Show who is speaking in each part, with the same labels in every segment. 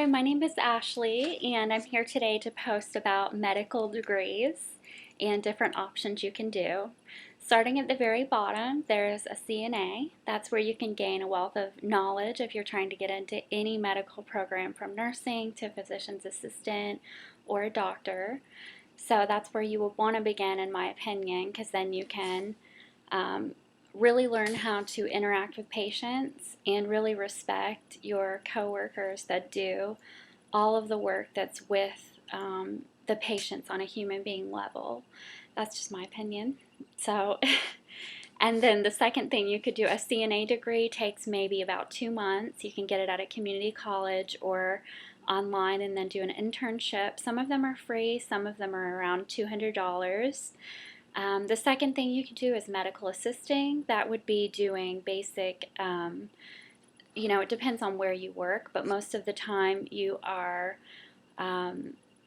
Speaker 1: my name is Ashley, and I'm here today to post about medical degrees and different options you can do. Starting at the very bottom, there's a CNA. That's where you can gain a wealth of knowledge if you're trying to get into any medical program, from nursing to physician's assistant or a doctor. So that's where you will want to begin, in my opinion, because then you can um, really learn how to interact with patients and really respect your coworkers that do all of the work that's with the patients on a human being level. That's just my opinion. So, and then the second thing you could do, a CNA degree takes maybe about 2 months. You can get it at a community college or online and then do an internship. Some of them are free, some of them are around $200. The second thing you could do is medical assisting. That would be doing basic, it depends on where you work, but most of the time you are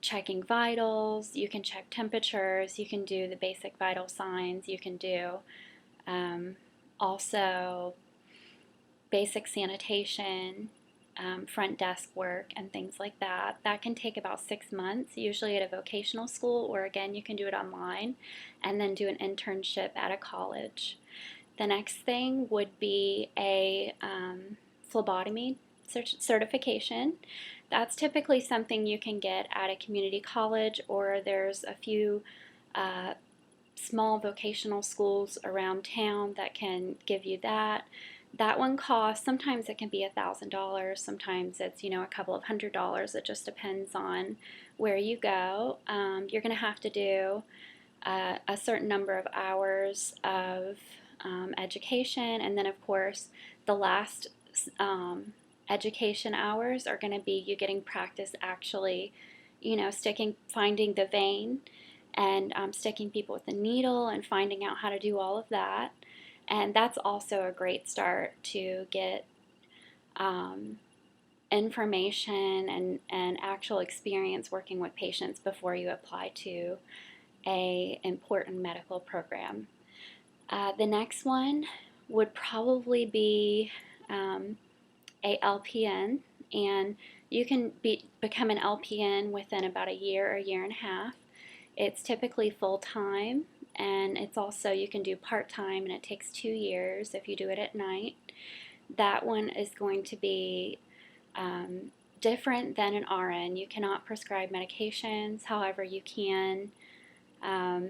Speaker 1: checking vitals, you can check temperatures, you can do the basic vital signs, you can do also basic sanitation, front desk work, and things like that. That can take about 6 months, usually at a vocational school, or again, you can do it online and then do an internship at a college. The next thing would be a phlebotomy certification. That's typically something you can get at a community college, or there's a few small vocational schools around town that can give you that. That one costs, sometimes it can be $1,000, sometimes it's, a couple of $100s. It just depends on where you go. You're going to have to do a certain number of hours of education, and then of course the last education hours are going to be you getting practice actually, finding the vein and sticking people with the needle and finding out how to do all of that. And that's also a great start to get information and actual experience working with patients before you apply to a important medical program. The next one would probably be a LPN, and you can become an LPN within about a year or a year and a half. It's typically full-time, and it's also, you can do part-time, and it takes 2 years if you do it at night. That one is going to be different than an RN. You cannot prescribe medications, however you can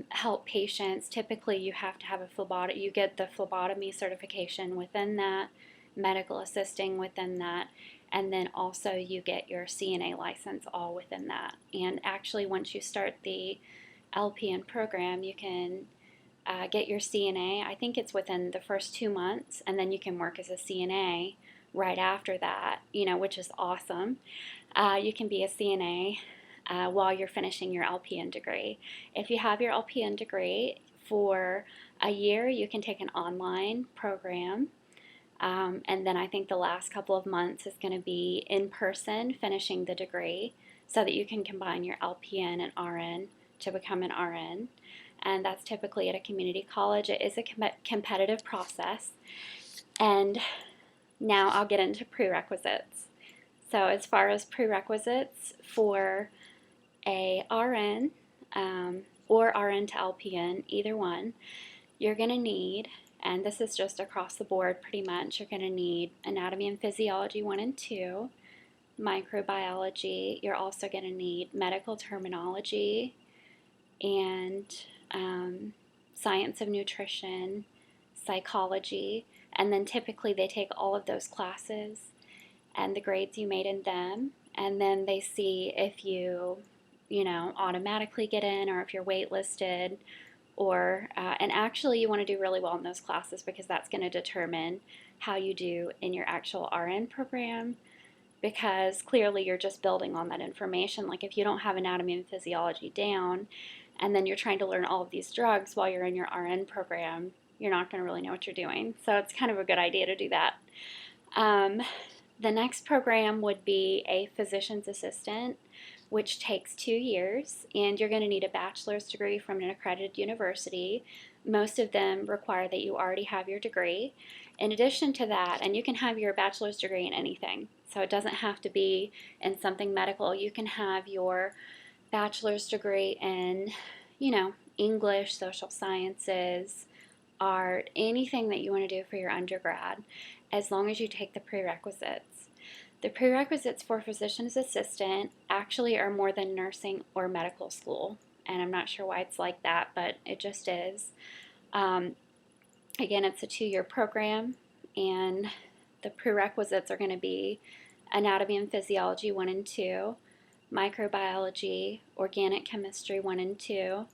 Speaker 1: help patients. Typically you have to have a phlebotomy, you get the phlebotomy certification within that, medical assisting within that, and then also you get your CNA license all within that. And actually once you start the LPN program, you can get your CNA. I think it's within the first 2 months, and then you can work as a CNA right after that, which is awesome. You can be a CNA while you're finishing your LPN degree. If you have your LPN degree for a year, you can take an online program. And then I think the last couple of months is going to be in person finishing the degree, so that you can combine your LPN and RN to become an RN. And that's typically at a community college. It is a competitive process. And now I'll get into prerequisites. So as far as prerequisites for a RN or RN to LPN, either one, you're going to need, and this is just across the board pretty much, you're going to need anatomy and physiology 1 and 2, microbiology. You're also going to need medical terminology and science of nutrition, psychology, and then typically they take all of those classes and the grades you made in them, and then they see if you automatically get in, or if you're waitlisted, or and actually you want to do really well in those classes, because that's going to determine how you do in your actual RN program, because clearly you're just building on that information. Like if you don't have anatomy and physiology down, and then you're trying to learn all of these drugs while you're in your RN program, you're not going to really know what you're doing. So it's kind of a good idea to do that. The next program would be a physician's assistant, which takes 2 years, and you're going to need a bachelor's degree from an accredited university. Most of them require that you already have your degree. In addition to that, and you can have your bachelor's degree in anything, so it doesn't have to be in something medical. You can have your bachelor's degree in, English, social sciences, art, anything that you want to do for your undergrad, as long as you take the prerequisites. The prerequisites for physician's assistant actually are more than nursing or medical school, and I'm not sure why it's like that, but it just is. Um, Again, it's a 2-year program, and the prerequisites are going to be anatomy and physiology 1 and 2, microbiology, organic chemistry 1 and 2,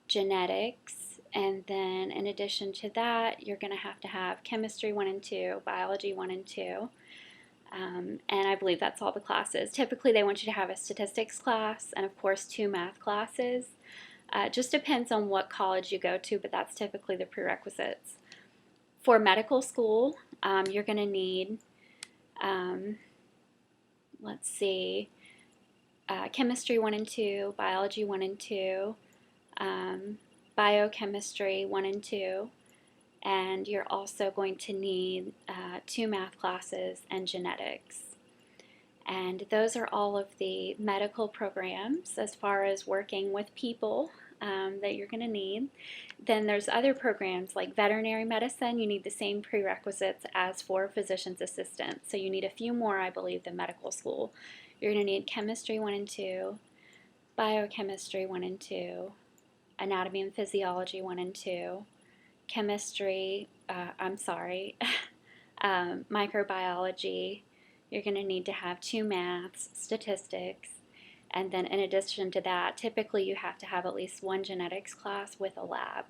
Speaker 1: genetics, and then in addition to that, you're going to have chemistry 1 and 2, biology 1 and 2, and I believe that's all the classes. Typically, they want you to have a statistics class and, of course, 2 math classes. It just depends on what college you go to, but that's typically the prerequisites. For medical school, you're going to need, let's see, chemistry 1 and 2, biology 1 and 2, biochemistry 1 and 2, and you're also going to need 2 math classes and genetics. And those are all of the medical programs as far as working with people that you're going to need. Then there's other programs like veterinary medicine. You need the same prerequisites as for physician's assistant. So you need a few more, I believe, than medical school. You're going to need chemistry 1 and 2, biochemistry 1 and 2, anatomy and physiology 1 and 2, microbiology. You're going to need to have 2 maths, statistics, and then in addition to that, typically you have to have at least 1 genetics class with a lab.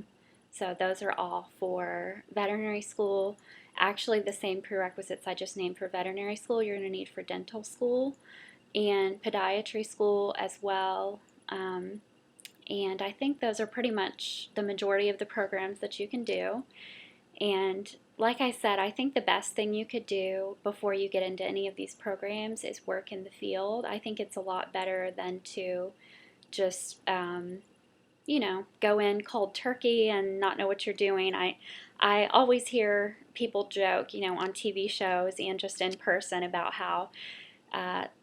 Speaker 1: So those are all for veterinary school. Actually, the same prerequisites I just named for veterinary school, you're going to need for dental school and podiatry school as well. And I think those are pretty much the majority of the programs that you can do. And like I said, I think the best thing you could do before you get into any of these programs is work in the field. I think it's a lot better than to just, go in cold turkey and not know what you're doing. I always hear people joke, on TV shows and just in person about how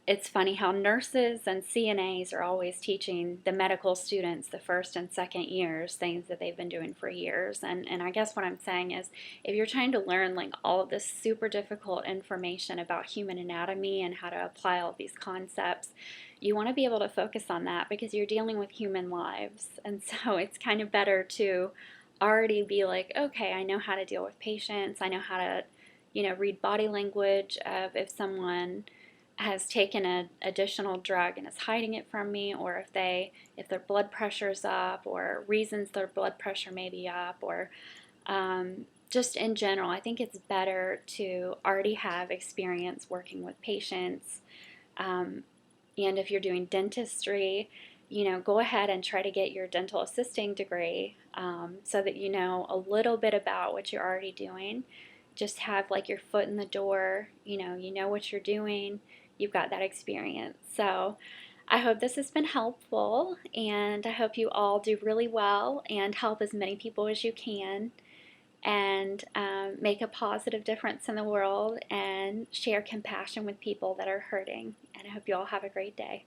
Speaker 1: it's funny how nurses and CNAs are always teaching the medical students the first and second years things that they've been doing for years. And I guess what I'm saying is if you're trying to learn like all of this super difficult information about human anatomy and how to apply all of these concepts, you want to be able to focus on that because you're dealing with human lives. And so it's kind of better to already be like, okay, I know how to deal with patients. I know how to, read body language of if someone has taken an additional drug and is hiding it from me, or if their blood pressure's up, or reasons their blood pressure may be up, or just in general, I think it's better to already have experience working with patients. And if you're doing dentistry, go ahead and try to get your dental assisting degree so that you know a little bit about what you're already doing. Just have like your foot in the door, you know what you're doing. You've got that experience. So I hope this has been helpful, and I hope you all do really well and help as many people as you can, and make a positive difference in the world and share compassion with people that are hurting. And I hope you all have a great day.